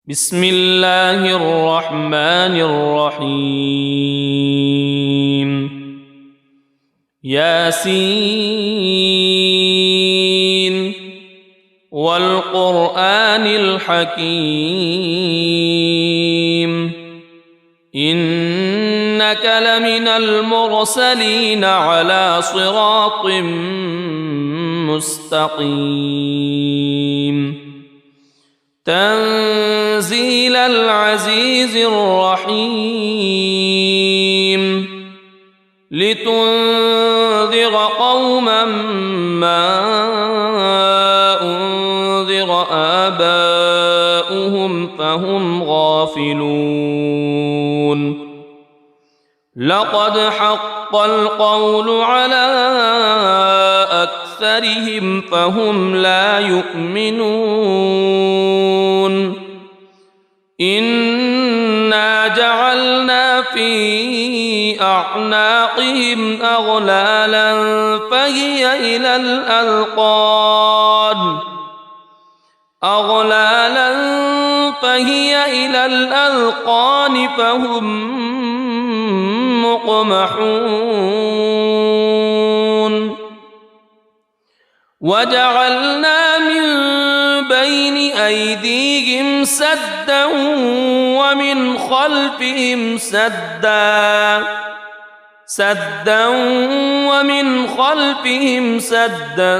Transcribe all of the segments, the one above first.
بسم الله الرحمن الرحيم ياسين والقرآن الحكيم إنك لمن المرسلين على صراط مستقيم تنزيل العزيز الرحيم لتنذر قوما ما أنذر آباؤهم فهم غافلون لقد حق القول على أكثرهم فهم لا يؤمنون إنا جعلنا في أعناقهم أغلالا فهي إلى الأذقان فهم مقمحون وجعلنا من بين أيديهم سدا ومن خلفهم سدا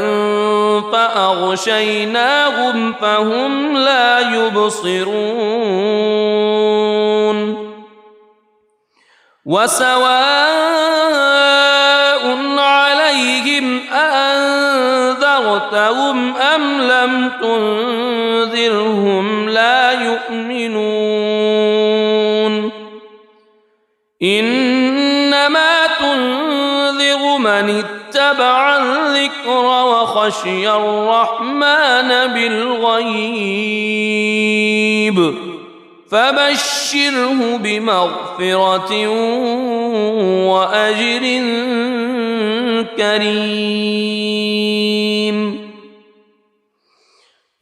فأغشيناهم فهم لا يبصرون وسواء عليهم أأنذرتهم أم لم تنذرهم لا يؤمنون إنما تنذر من اتبع الذكر وخشي الرحمن بالغيب فبشره بمغفرة وأجر كريم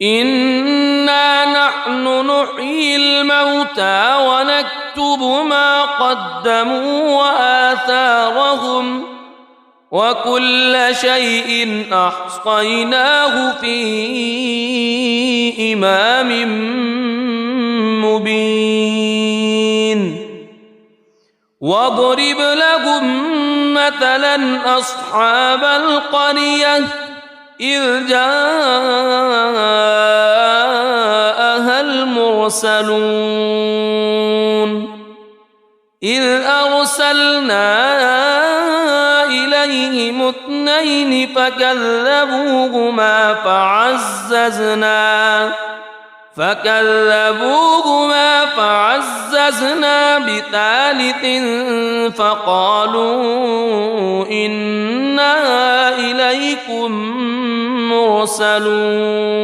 إنا نحن نحيي الموتى ونكتب ما قدموا وآثارهم وكل شيء أحصيناه في إمام مبين واضرب لهم مثلا أصحاب القرية إذ جاءها المرسلون إذ أرسلنا إليهم اثنين فكذبوهما فعززنا بثالث فقالوا إنا إليكم مرسلون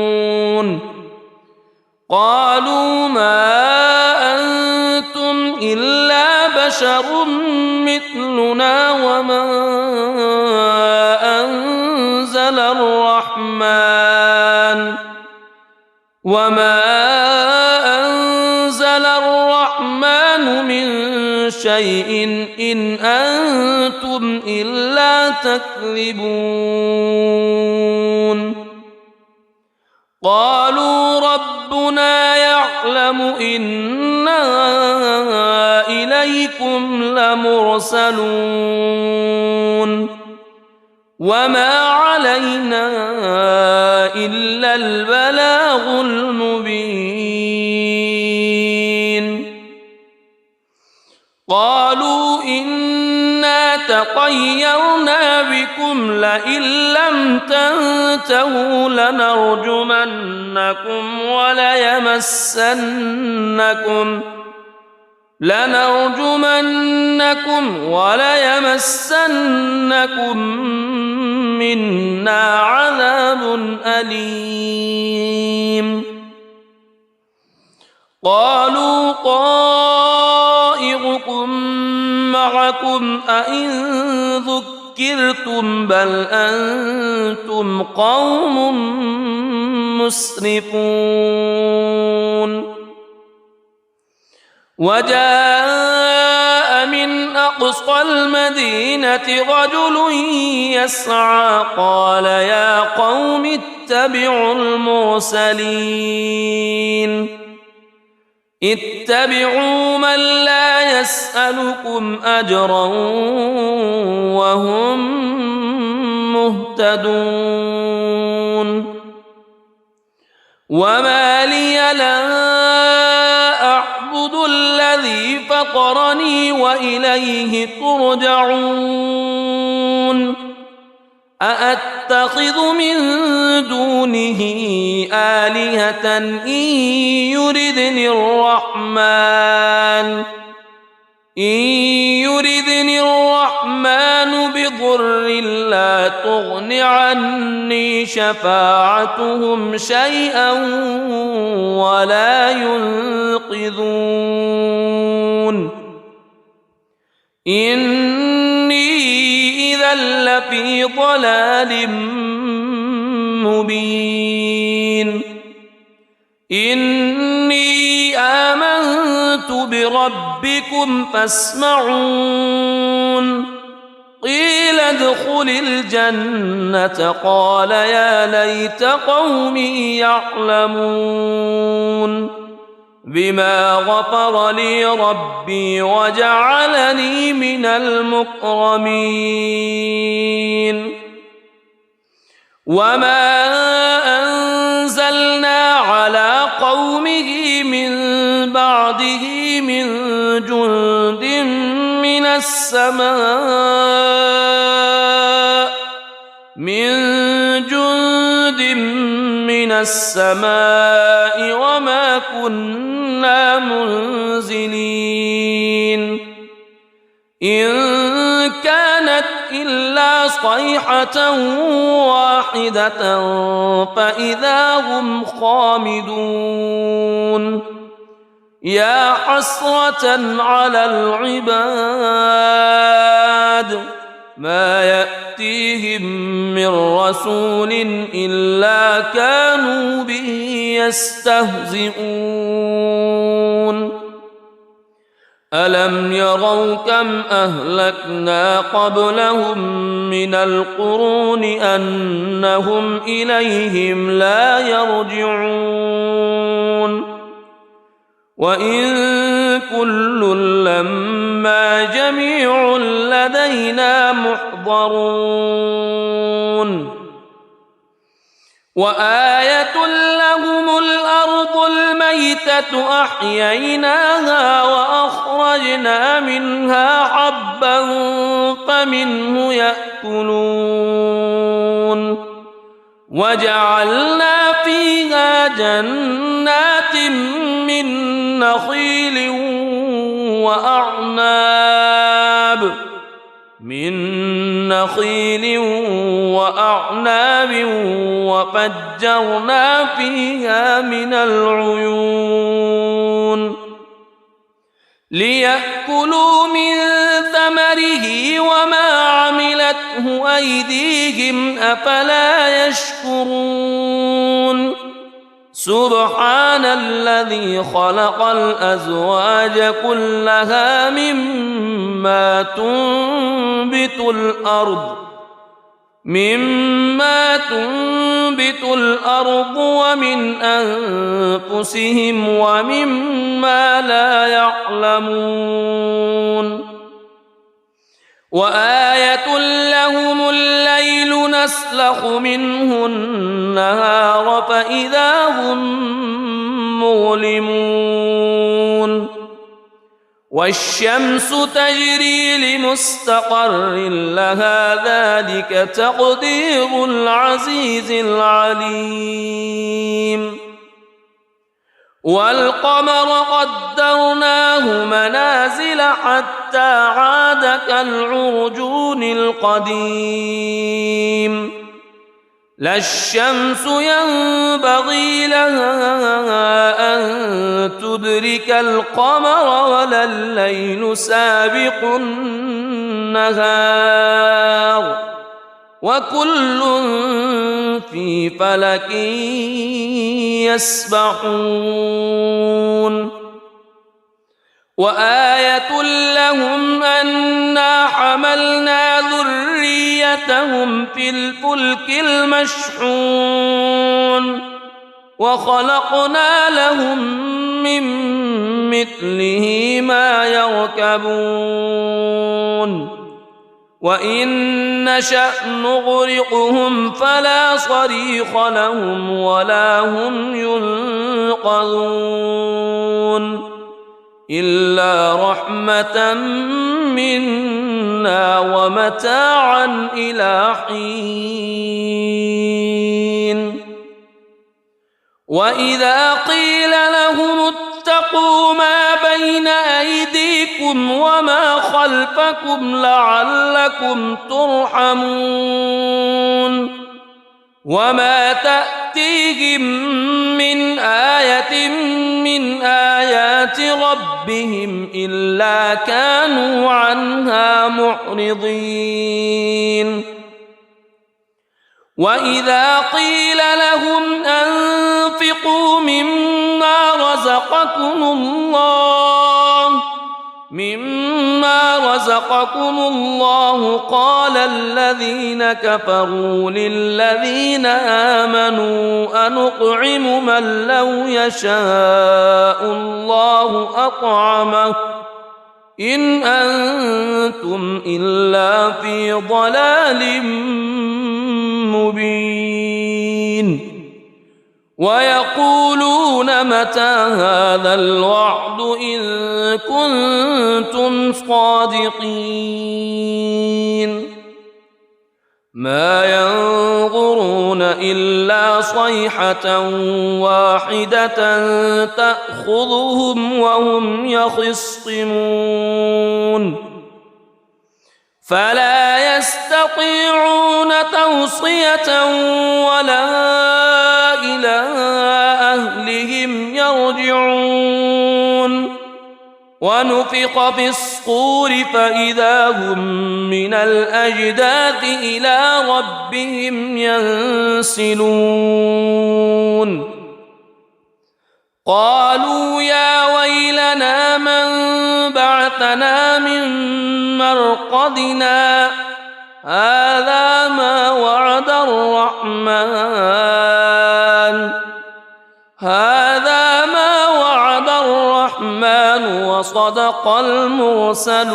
قالوا ما أنتم إلا بشر مثلنا وما أنزل الرحمن من شيء إن أنتم إلا تكذبون قالوا ربنا يعلم إنا إليكم لمرسلون وما علينا إلا البلاغ المبين قالوا إنا تطيرنا بكم لئن لم تنتهوا لنرجمنكم وليمسنكم منا عذاب أليم قالوا طائركم معكم أئن ذكرتم بل أنتم قوم مسرفون وجاء من أقصى المدينة رجل يسعى قال يا قوم اتبعوا المرسلين اتبعوا من لا يسألكم أجرا وهم مهتدون وما لي لا أعبد الذي فطرني وإليه ترجعون أأتخذ من دونه آلهة إن يردني الرحمن بضر لا تغن عني شفاعتهم شيئا ولا ينقذون إني إذا لفي ضلال مبين إني آمنت بربكم فاسمعون قيل ادخل الجنة قال يا ليت قومي يعلمون بما غفر لي ربي وجعلني من المكرمين وما أنزلنا على قومه من بعده من جند من السماء وما كنا منزلين إن كانت إلا صيحة واحدة فإذا هم خامدون يا حسرة على العباد ما يأتيهم من رسول إلا كانوا به يستهزئون ألم يروا كم أهلكنا قبلهم من القرون أنهم إليهم لا يرجعون وإن كل لما جميع لدينا محضرون وآية لهم الأرض الميتة أحييناها وأخرجنا منها حبا فمنه يأكلون وجعلنا فيها جنات من نخيل وأعناب وفجرنا فيها من العيون ليأكلوا من ثمره وما عملته أيديهم أفلا يشكرون سبحان الذي خلق الأزواج كلها مما تنبت الأرض ومن أنفسهم ومما لا يعلمون وآية لهم الليل نسلخ منه النهار فإذا هم مظلمون والشمس تجري لمستقر لها ذلك تقدير العزيز العليم والقمر قدرناه منازل حتى عاد كالعرجون القديم لا الشمس ينبغي لها أن تدرك القمر ولا الليل سابق النهار وكل في فلك يسبحون وآية لهم أنا حملنا ذريتهم في الفلك المشحون وخلقنا لهم من مثله ما يركبون وإن نشأ نغرقهم فلا صريخ لهم ولا هم ينقذون إلا رحمة منا ومتاعا إلى حين وإذا قيل لهم اتقوا ما بين أيديكم وما خلفكم لعلكم ترحمون وما تأتيهم من آية من آيات ربهم إلا كانوا عنها معرضين وإذا قيل لهم أنفقوا مما رزقكم الله قال الذين كفروا للذين آمنوا أنطعم من لو يشاء الله أطعمه إن أنتم إلا في ضلال مبين ويقولون متى هذا الوعد إن كنتم صادقين ما ينظرون إلا صيحة واحدة تأخذهم وهم يخصمون فلا يستطيعون توصية ولا إلى أهلهم يرجعون ونفخ في الصور فإذا هم من الأجداث إلى ربهم ينسلون قالوا يا ويلنا من بعثنا من مرقدنا هذا ما وعد الرحمن وصدق المرسلون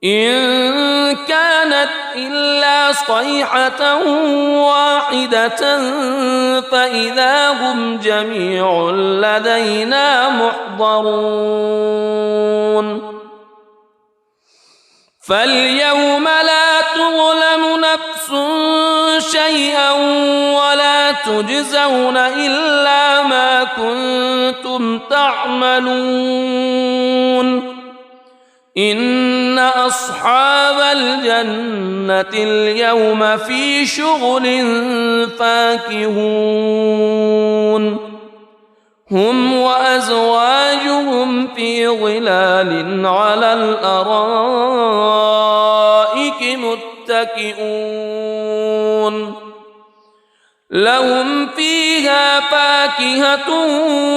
إن كانت إلا صيحة واحدة فإذا هم جميع لدينا محضرون فاليوم لا تظلم نفس شيئا ولا تجزون إلا ما كنتم تعملون إن أصحاب الجنة اليوم في شغل فاكهون هم وأزواجهم في ظلال على الأرائك متكئون لهم فيها فاكهة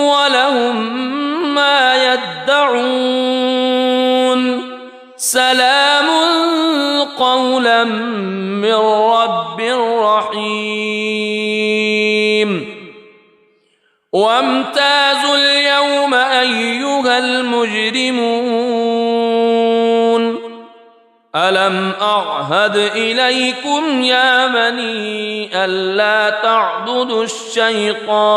ولهم ما يدعون سلام قولا من رب رحيم وامتازوا اليوم أيها المجرمون ألم أعهد إليكم يا بني ألا تعبدوا الشيطان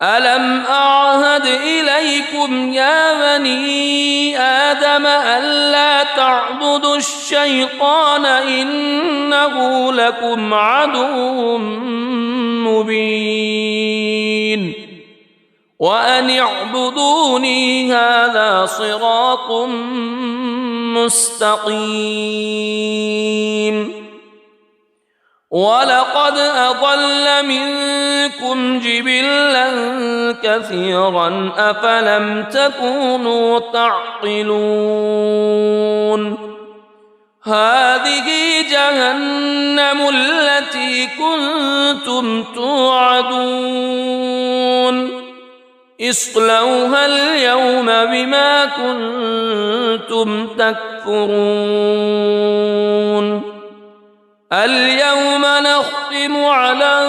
ألم أعهد إليكم يا بني آدم ألا تعبدوا الشيطان إنه لكم عدو مبين وأن اعبدوني هذا صراط مستقيم ولقد أضل منكم جبلا كثيرا أفلم تكونوا تعقلون هذه جهنم التي كنتم توعدون اصلوها اليوم بما كنتم تكفرون اليوم نختم على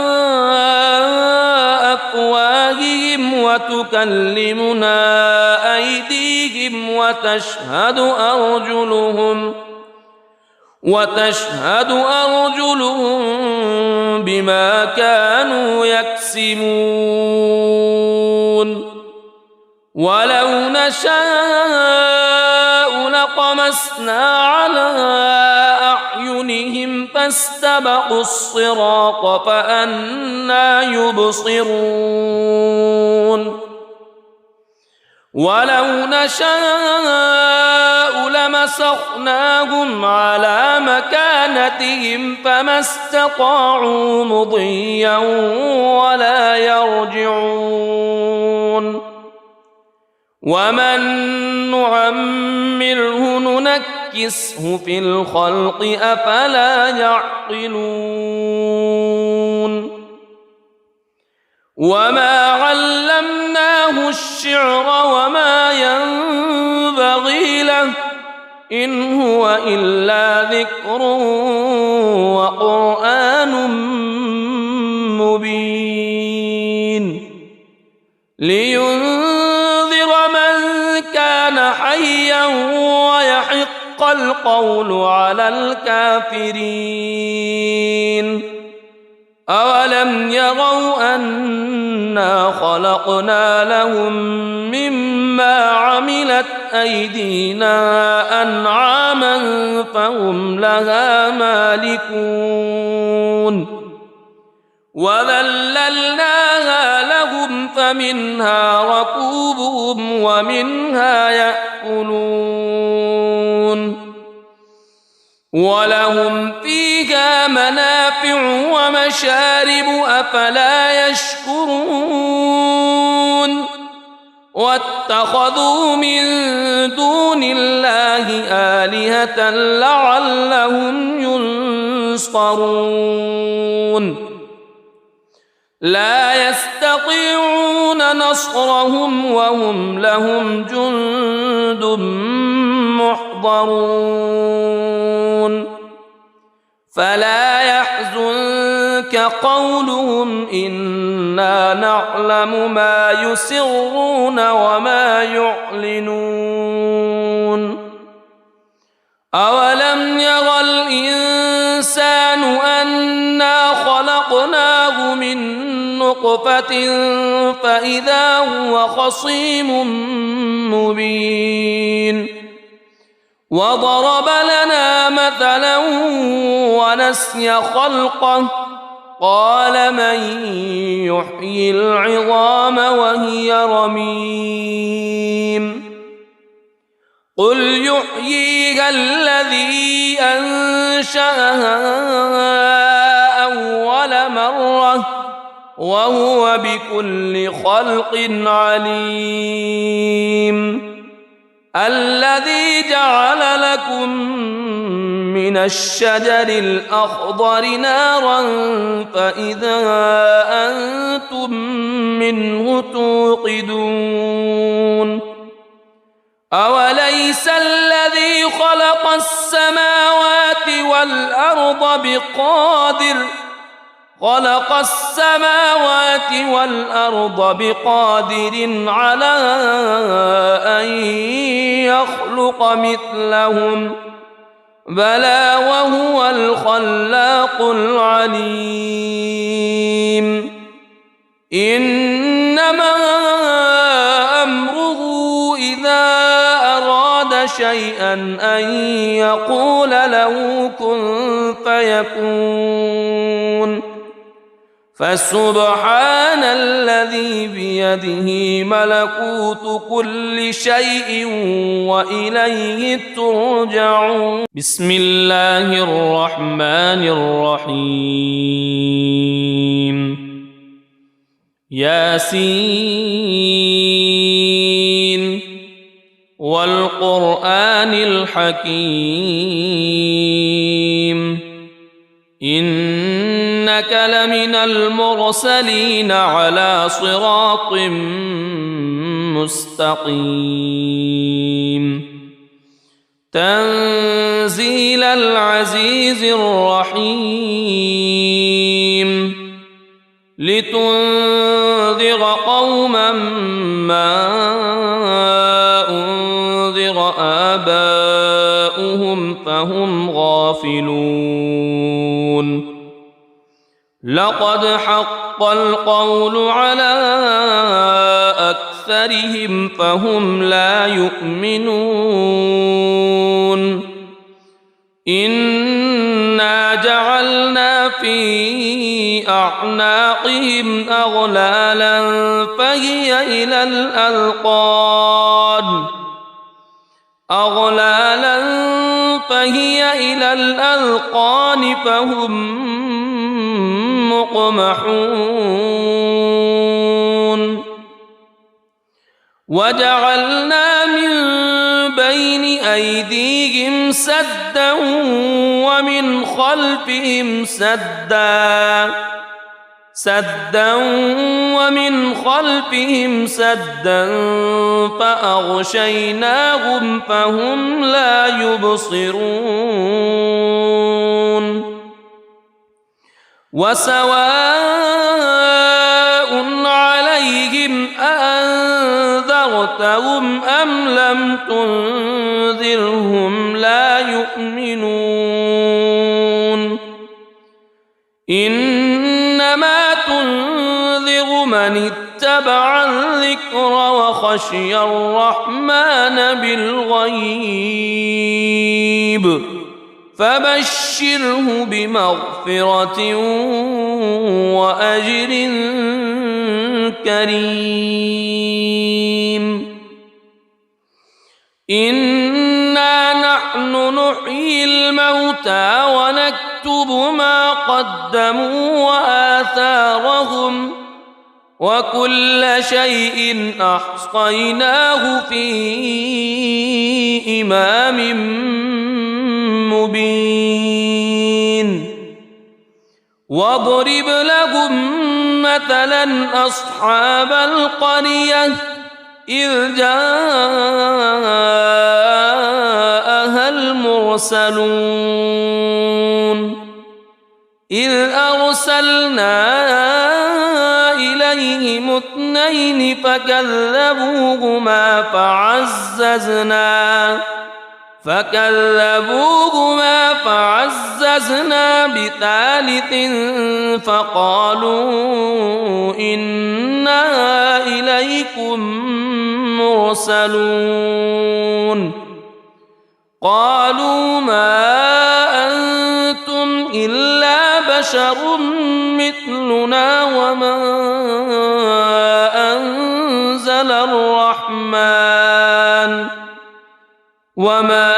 أفواههم وتكلمنا أيديهم وتشهد أرجلهم بما كانوا يكسبون ولو نشاء لطمسنا على أعينهم فاستبقوا الصراط فأنى يبصرون ولو نشاء لمسخناهم على مكانتهم فما استطاعوا مضيا ولا يرجعون ومن نعمره ننكسه في الخلق أفلا يعقلون وما علمناه الشعر وما ينبغي له إن هو إلا ذكر وقرآن مبين لينذر من كان حيا ويحق القول على الكافرين أولم يروا أنا خلقنا لهم مما عملت أيدينا أنعاما فهم لها مالكون وذللناها لهم فمنها ركوبهم ومنها يأكلون ولهم فيها منافع ومشارب أفلا يشكرون واتخذوا من دون الله آلهة لعلهم ينصرون لا يستطيعون نصرهم وهم لهم جند محضرون فلا يحزنك قولهم إنا نعلم ما يسرون وما يعلنون أولم ير الإنسان أنا خلقناه من نطفة فإذا هو خصيم مبين وضرب لنا مثلا ونسي خلقه قال من يحيي العظام وهي رميم قل يحييها الذي أنشأها أول مرة وهو بكل خلق عليم الذي جعل لكم من الشجر الأخضر نارا فإذا أنتم منه توقدون أوليس الذي خلق السماوات والأرض بقادر على أن يخلق مثلهم بلى وهو الخلاق العليم إنما أمره إذا أراد شيئا أن يقول له كن فيكون فسبحان الذي بيده ملكوت كل شيء وإليه ترجعون بسم الله الرحمن الرحيم ياسين والقرآن الحكيم إنك لمن المرسلين على صراط مستقيم تنزيل العزيز الرحيم لتنذر قوما ما أنذر آباؤهم فهم غافلون لقد حق القول على أكثرهم فهم لا يؤمنون إنا جعلنا في أعناقهم أغلالا فهي إلى الأذقان فهم مقمحون وجعلنا من بين أيديهم سدا ومن خلفهم سدا فأغشيناهم فهم لا يبصرون وسواء عليهم أأنذرتهم أم لم تنذرهم لا يؤمنون إنما تنذر من اتبع الذكر وخشي الرحمن بالغيب فبشره بمغفرة وأجر كريم إنا نحن نحيي الموتى ونكتب ما قدموا وآثارهم وكل شيء أحصيناه في إمام مبين واضرب لهم مثلا أصحاب القرية إذ جاءها المرسلون إذ أرسلنا إليهم اثنين فكذبوهما فعززنا بثالث فقالوا إنا إليكم مرسلون قالوا ما أنتم إلا بشر مثلنا وما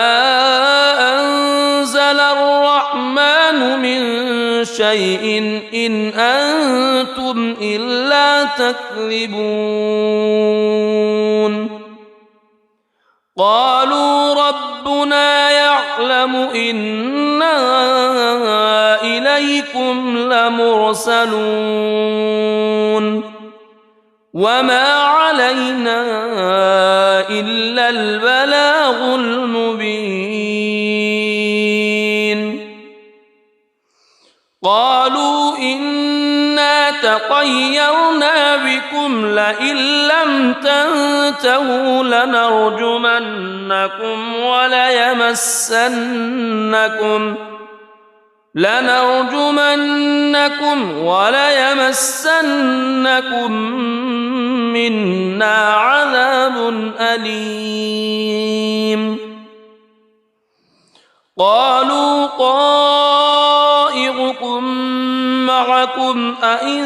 أنزل الرحمن من شيء إن أنتم إلا تكذبون قالوا ربنا يعلم إنا إليكم لمرسلون وما علينا إلا البلاغ المبين قالوا إنا تطيرنا بكم لئن لم تنتهوا لنرجمنكم وليمسنكم منا عذاب أليم قالوا طائركم معكم أئن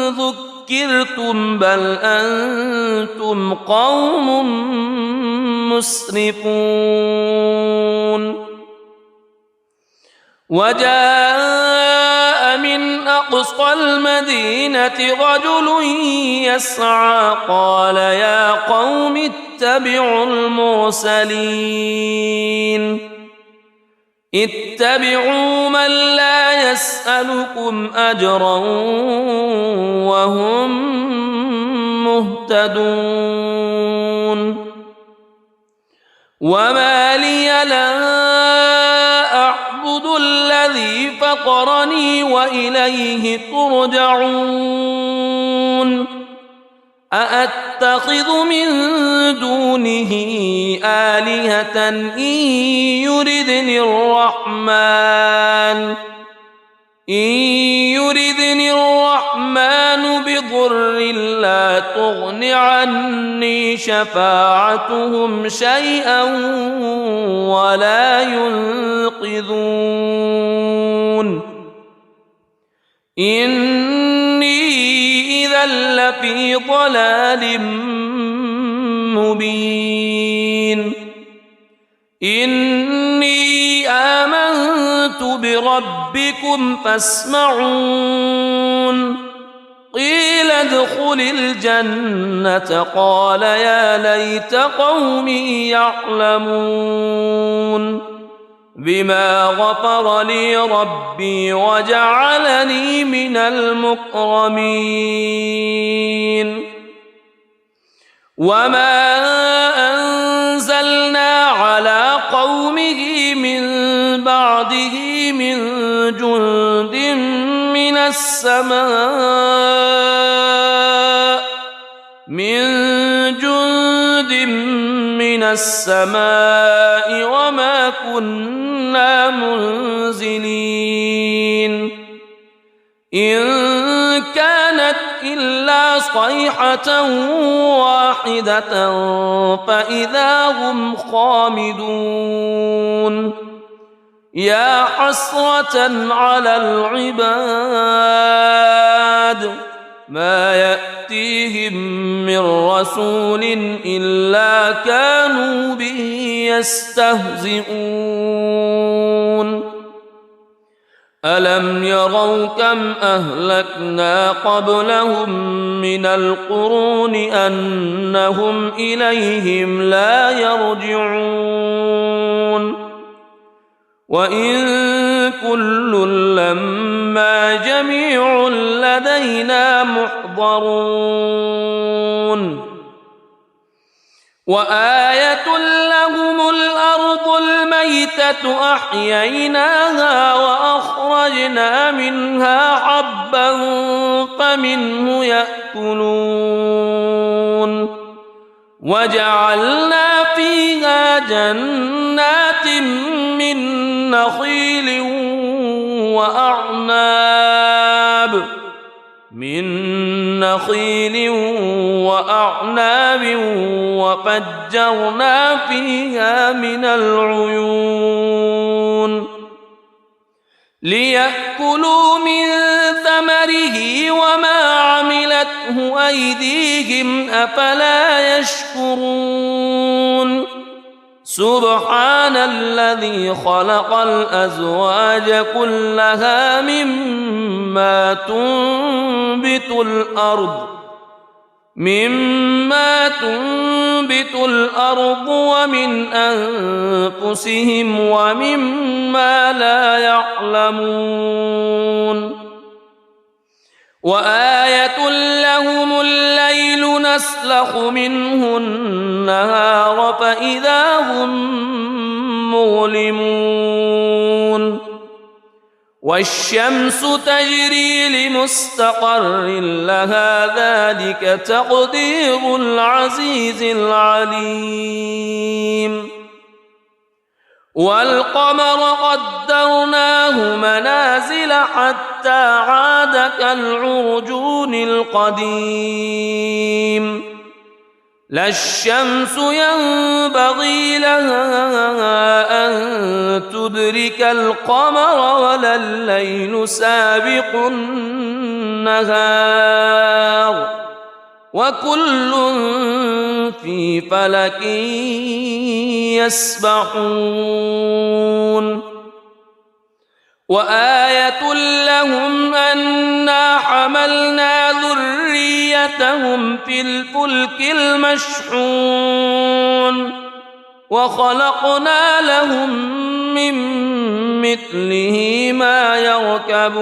ذكرتم بل أنتم قوم مسرفون وجاء من أقصى المدينة رجل يسعى قال يا قوم اتبعوا المرسلين اتبعوا من لا يسألكم أجرا وهم مهتدون وما لي لا أعبد الذي فطرني وإليه ترجعون أأتخذ من دونه آلهة إن يردني الرحمن بضر لا تغن عني شفاعتهم شيئا ولا ينقذون إني إذا لفي ضلال مبين إني آمنت بربكم فاسمعون قيل ادخل الجنة قال يا ليت قومي يعلمون بما غفر لي ربي وجعلني من المكرمين وما أنزلنا على قومه من بعده من جند من السماء وما كنا منزلين إن كانت إلا صيحة واحدة فإذا هم خامدون يا حسرة على العباد ما يأتيهم من رسول إلا كانوا به يستهزئون ألم يروا كم أهلكنا قبلهم من القرون أنهم إليهم لا يرجعون وإن كل لما جميع لدينا محضرون وآية لهم الأرض الميتة أحييناها وأخرجنا منها حبا فمنه يأكلون وجعلنا فيها جنات من نخيل وأعناب وفجرنا فيها من العيون ليأكلوا من ثمره وما عملته أيديهم أفلا يشكرون سبحان الذي خلق الأزواج كلها مما تنبت الأرض ومن أنفسهم ومما لا يعلمون وآية لهم الليل نسلخ منه النهار فإذا هم مظلمون والشمس تجري لمستقر لها ذلك تقدير العزيز العليم والقمر قدرناه منازل حتى عاد كالعرجون القديم لا الشمس ينبغي لها أن تدرك القمر ولا الليل سابق النهار وكل في فلك يسبحون وآية لهم أنا حملنا ذريتهم في الفلك المشحون وخلقنا لهم من مثله ما يركبون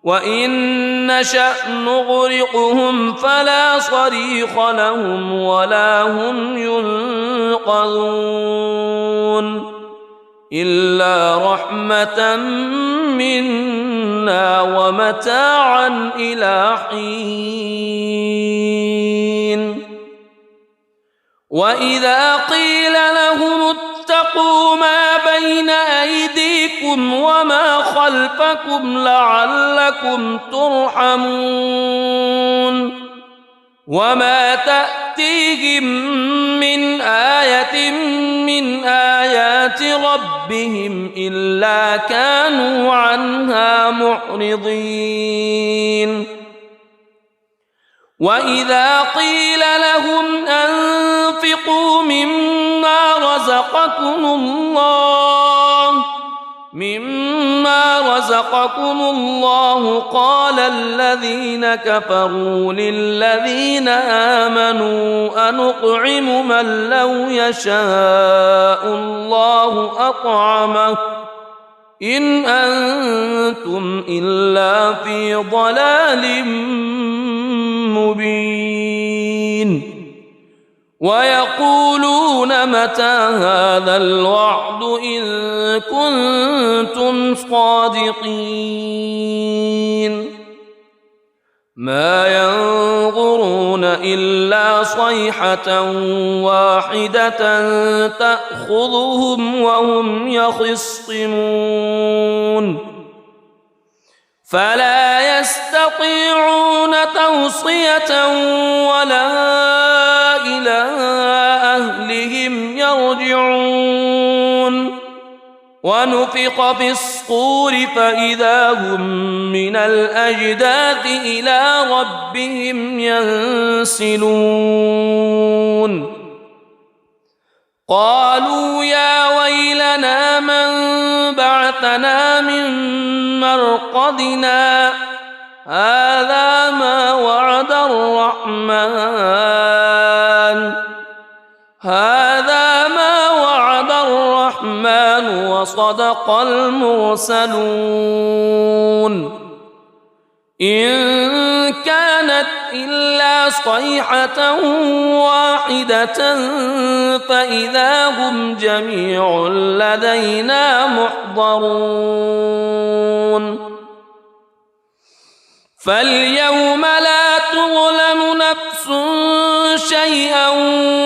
وإن نشأ نغرقهم فلا صريخ لهم ولا هم ينقذون إلا رحمة منا ومتاعا إلى حين وإذا قيل لهم اتقوا ما بين أيديكم وما خلفكم لعلكم ترحمون وما تأتيهم من آية من آيات ربهم إلا كانوا عنها معرضين وإذا قيل لهم أنفقوا مما رزقكم الله قال الذين كفروا للذين آمنوا أنطعم من لو يشاء الله أطعمه إن أنتم إلا في ضلال مبين ويقولون متى هذا الوعد إن كنتم صادقين ما ينظرون إلا صيحة واحدة تأخذهم وهم يخصمون فلا يستطيعون توصية ولا إلى أهلهم يرجعون ونفخ في الصور فإذا هم من الأجداث إلى ربهم ينسلون قالوا يا ويلنا من بعثنا من مرقدنا هذا ما وعد الرحمن وصدق المرسلون إن كانت إلا صيحة واحدة فإذا هم جميع لدينا محضرون فاليوم لا تظلم نفس شيئا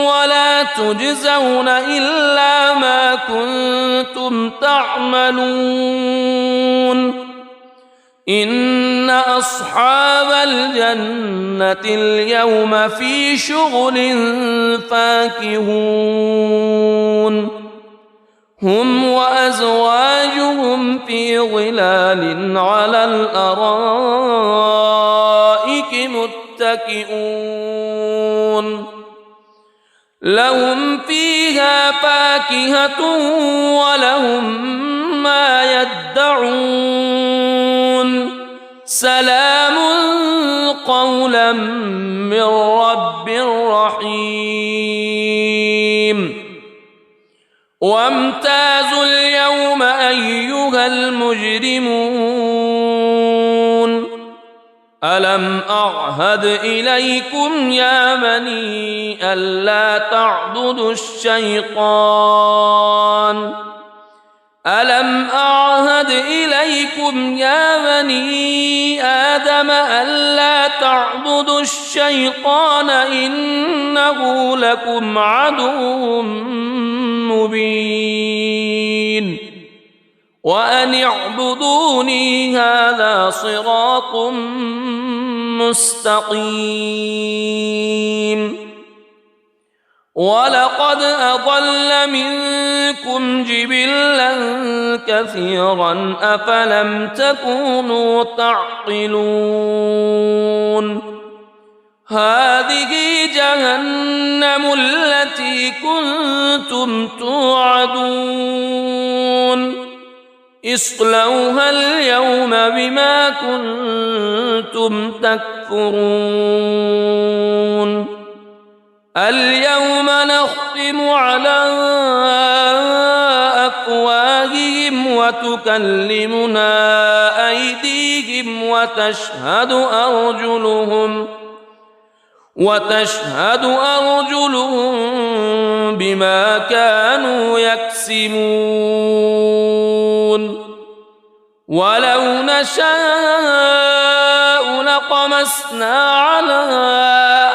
ولا تجزون إلا ما كنتم تعملون إن أصحاب الجنة اليوم في شغل فاكهون هم وأزواجهم في ظلال على الأرائك متكئون لهم فيها فاكهة ولهم ما يدعون سلام قولا من رب رحيم وامتازوا اليوم أيها المجرمون ألم أعهد إليكم يا بني ألا تعبدوا الشيطان ألم أعهد إليكم يا بني آدم ألا تعبدوا الشيطان إنه لكم عدو مبين وأن اعبدوني هذا صراط مستقيم ولقد أضل منكم جبلا كثيرا أفلم تكونوا تعقلون هذه جهنم التي كنتم توعدون اصلوها اليوم بما كنتم تكفرون اليوم نختم على وتكلمنا أيديهم وتشهد أرجلهم بما كانوا يكسبون ولو نشاء لطمسنا على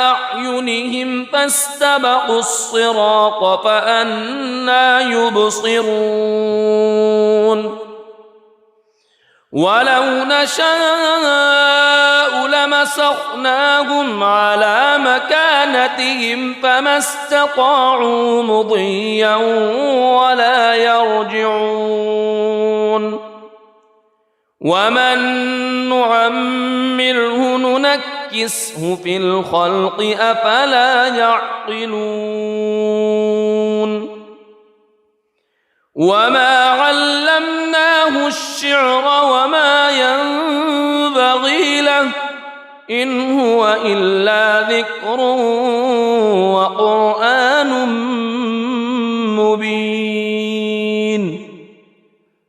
أعينهم فاستبقوا الصراط فأنى يبصرون ولو نشاء لمسخناهم على مكانتهم فما استطاعوا مضيا ولا يرجعون ومن نعمره ننكسه في الخلق أفلا يعقلون وما علمناه الشعر وما ينبغي له إن هو إلا ذكر وقرآن مبين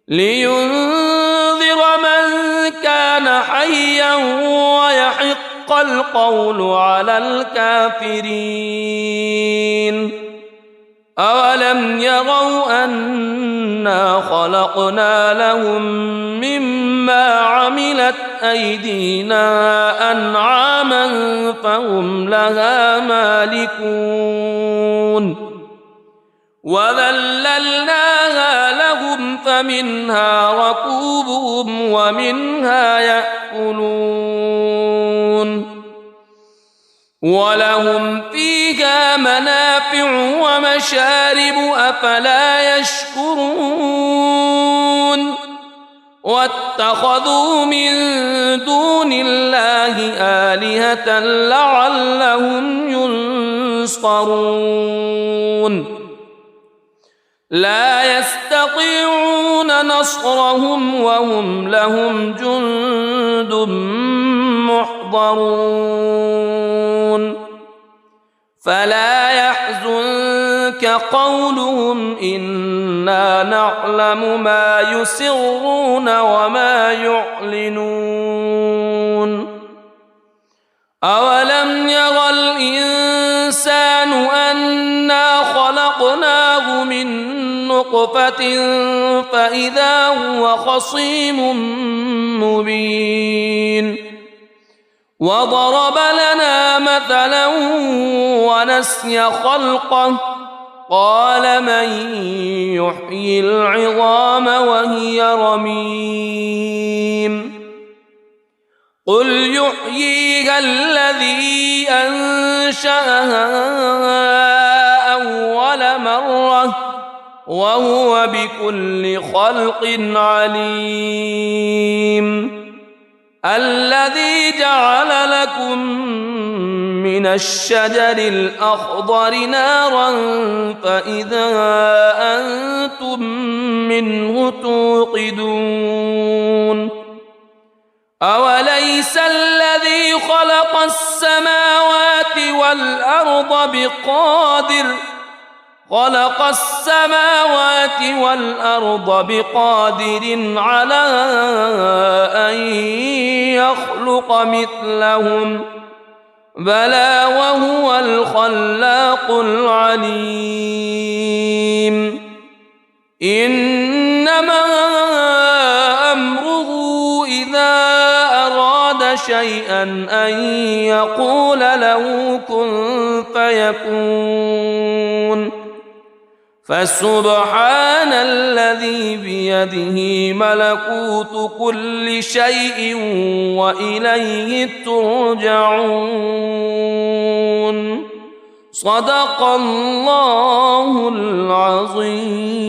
لينذر من كان حيا ويحق القول على الكافرين أولم يروا أنا خلقنا لهم مما عملت أيدينا أنعاما فهم لها مالكون وذللناها لهم فمنها ركوبهم ومنها يأكلون ولهم فيها منافع ومشارب أفلا يشكرون واتخذوا من دون الله آلهة لعلهم ينصرون لا يستطيعون نصرهم وهم لهم جند محضرون فلا يحزنك قولهم إنا نعلم ما يسرون وما يعلنون أولم ير الإنسان أنا خلقناه من نطفة فإذا هو خصيم مبين وضرب لنا مثلا ونسي خلقه قال من يحيي العظام وهي رميم قل يحييها الذي أنشأها أول مرة وهو بكل خلق عليم الذي جعل لكم من الشجر الأخضر نارا فإذا أنتم منه توقدون أوليس الذي خلق السماوات والأرض بقادر على أن يخلق مثلهم بلى وهو الخلاق العليم إنما أمره إذا أراد شيئا أن يقول له كن فيكون فسبحان الذي بيده ملكوت كل شيء وإليه ترجعون صدق الله العظيم.